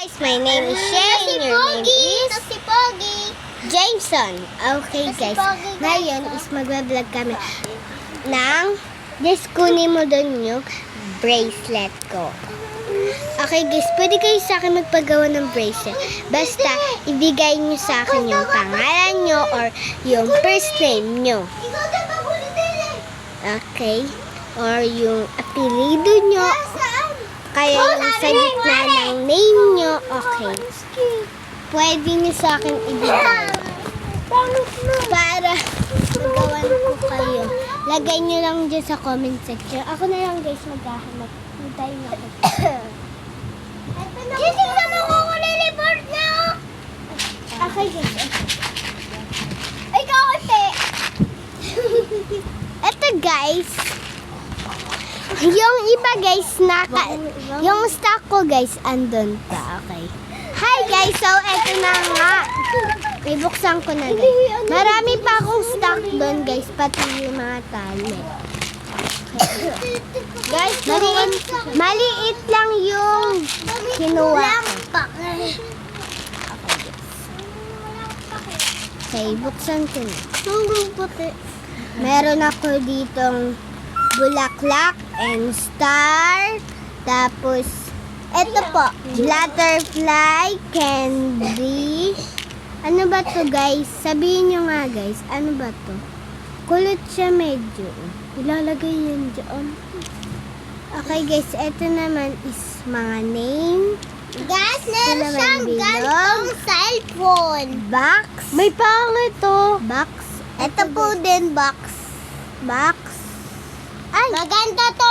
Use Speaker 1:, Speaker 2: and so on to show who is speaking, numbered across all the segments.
Speaker 1: Guys, my name is Shane. Your name is
Speaker 2: Si Pogi.
Speaker 1: Jameson. Okay guys, ngayon is magbablog kami ng just kunin mo doon yung bracelet ko. Okay guys, pwede kayo sa akin magpagawa ng bracelet. Basta ibigay nyo sa akin yung pangalan nyo or yung first name nyo. Okay? Or yung apelido nyo. Kaya yung sa gitna ng name nyo. Okay. Pwede nyo sa akin ibigay. Para magawan ko kayo. Lagay nyo lang dyan sa comment section. Ako na lang guys maghahanap. Hintayin ako.
Speaker 2: Kasi naman ko niliport na.
Speaker 1: Okay guys.
Speaker 2: Ay, kaunti.
Speaker 1: Eto guys. Yung iba guys, yung stock ko guys, andun pa. Okay. Hi guys, so eto na nga. Ibuksan ko na guys. Marami pa akong stock doon guys, pati yung mga tali. Guys, maliit lang yung kinuha ko. Okay, buksan ko na. Meron ako ditong bulaklak and star. Tapos, eto po, butterfly, candy. Ano ba to guys? Sabihin nyo nga guys, ano ba to? Kulot siya medyo. Ilalagay yan dyan. Okay guys, eto naman is mga name.
Speaker 2: Guys,
Speaker 1: Ito
Speaker 2: meron
Speaker 1: naman
Speaker 2: siyang
Speaker 1: bilog.
Speaker 2: gantong cellphone.
Speaker 1: Box. May pangit to. Box.
Speaker 2: Ito po din, box.
Speaker 1: Box. Ay!
Speaker 2: Maganda to,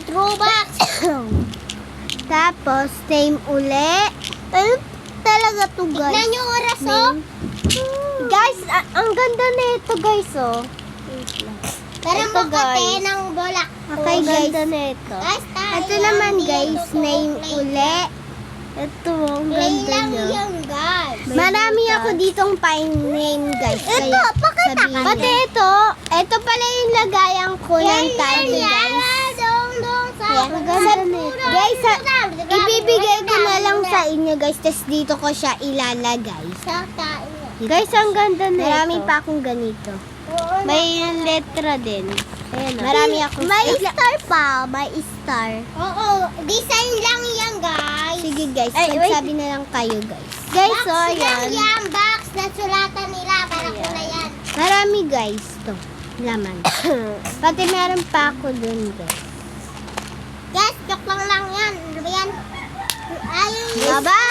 Speaker 2: 100 Robux.
Speaker 1: Tapos, same uli. Ano talaga to guys?
Speaker 2: Tignan yung oras, oh.
Speaker 1: Guys, ang ganda na ito guys, oh.
Speaker 2: Pero
Speaker 1: Ito,
Speaker 2: makate
Speaker 1: guys.
Speaker 2: ng bulak.
Speaker 1: Okay guys.
Speaker 2: Guys, tayo
Speaker 1: Ito naman
Speaker 2: dito,
Speaker 1: guys, name
Speaker 2: play
Speaker 1: uli. Ito, ang
Speaker 2: Play
Speaker 1: ganda
Speaker 2: lang
Speaker 1: niya.
Speaker 2: yan, guys.
Speaker 1: Marami ako ditong pine name guys.
Speaker 2: Ito,
Speaker 1: Kaya
Speaker 2: pakita
Speaker 1: sabihin
Speaker 2: ka.
Speaker 1: niyo. Pati ito pala yung lagayan ko ng tali guys.
Speaker 2: Yan,
Speaker 1: Guys, ibibigay ko na lang sa inyo guys. Tapos dito ko siya ilalagay. Guys, ang ganda na Marami pa akong ganito. May letra din. Ayan, marami akong
Speaker 2: May star pa. May star. Oo, design lang yan, guys.
Speaker 1: Sige guys,
Speaker 2: Ay, wait.
Speaker 1: magsabi na lang kayo guys. Guys,
Speaker 2: Box
Speaker 1: so
Speaker 2: lang
Speaker 1: ayan.
Speaker 2: yan, box na sulatan nila para kulay yan.
Speaker 1: Marami guys to. Laman. Pati meron pa ako dun guys.
Speaker 2: Guys, joke lang yan. Ano ba yan? Ayun.
Speaker 1: Bye-bye!